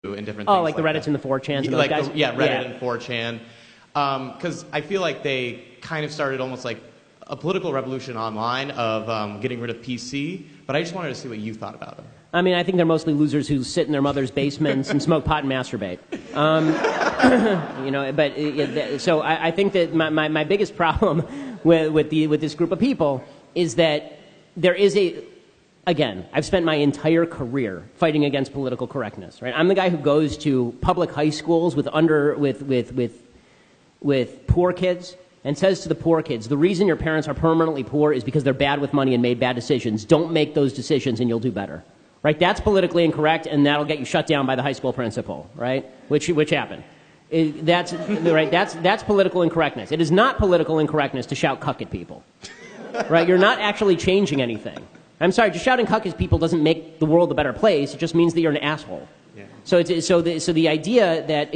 and different Oh, things like the Reddits and the 4chans and those like guys? Reddit and 4chan. Because I feel like they kind of started almost like a political revolution online of getting rid of PC, but I just wanted to see what you thought about it. I mean, I think they're mostly losers who sit in their mother's basements and smoke pot and masturbate. So I think that my biggest problem with this group of people is that there is again, I've spent my entire career fighting against political correctness, right? I'm the guy who goes to public high schools with poor kids and says to the poor kids, the reason your parents are permanently poor is because they're bad with money and made bad decisions. Don't make those decisions and you'll do better. Right? That's politically incorrect, and that'll get you shut down by the high school principal, right? Which happened. That's political incorrectness. It is not political incorrectness to shout cuck at people. Right? You're not actually changing anything. I'm sorry, just shouting cuck at people doesn't make the world a better place. It just means that you're an asshole. Yeah. So the idea that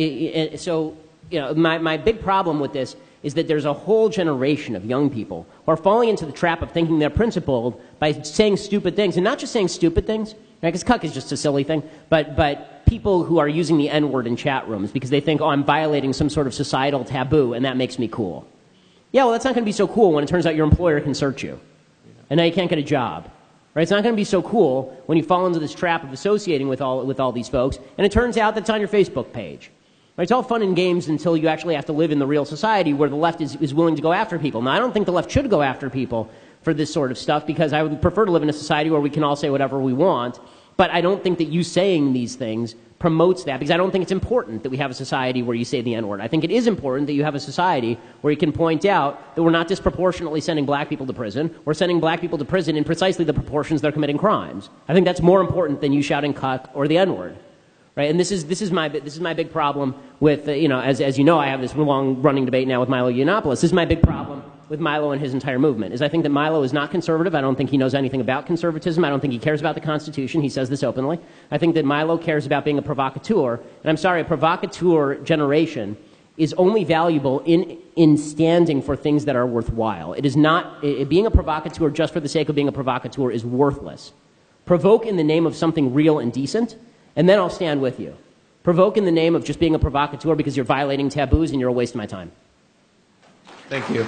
my big problem with this is that there's a whole generation of young people who are falling into the trap of thinking they're principled by saying stupid things, and not just saying stupid things, because cuck is just a silly thing, but people who are using the N-word in chat rooms because they think, oh, I'm violating some sort of societal taboo, and that makes me cool. Yeah, well, that's not going to be so cool when it turns out your employer can search you, and now you can't get a job. Right? It's not going to be so cool when you fall into this trap of associating with all these folks, and it turns out that's on your Facebook page. Right? It's all fun and games until you actually have to live in the real society where the left is willing to go after people. Now, I don't think the left should go after people for this sort of stuff because I would prefer to live in a society where we can all say whatever we want, but I don't think that you saying these things promotes that because I don't think it's important that we have a society where you say the N-word. I think it is important that you have a society where you can point out that we're not disproportionately sending black people to prison. We're sending black people to prison in precisely the proportions they're committing crimes. I think that's more important than you shouting cuck or the N-word. Right? And this is my big problem with, as you know, I have this long-running debate now with Milo Yiannopoulos. This is my big problem with Milo and his entire movement, is I think that Milo is not conservative. I don't think he knows anything about conservatism. I don't think he cares about the Constitution. He says this openly. I think that Milo cares about being a provocateur. And I'm sorry, a provocateur generation is only valuable in standing for things that are worthwhile. It is not, being a provocateur just for the sake of being a provocateur is worthless. Provoke in the name of something real and decent, and then I'll stand with you. Provoke in the name of just being a provocateur because you're violating taboos and you're a waste of my time. Thank you.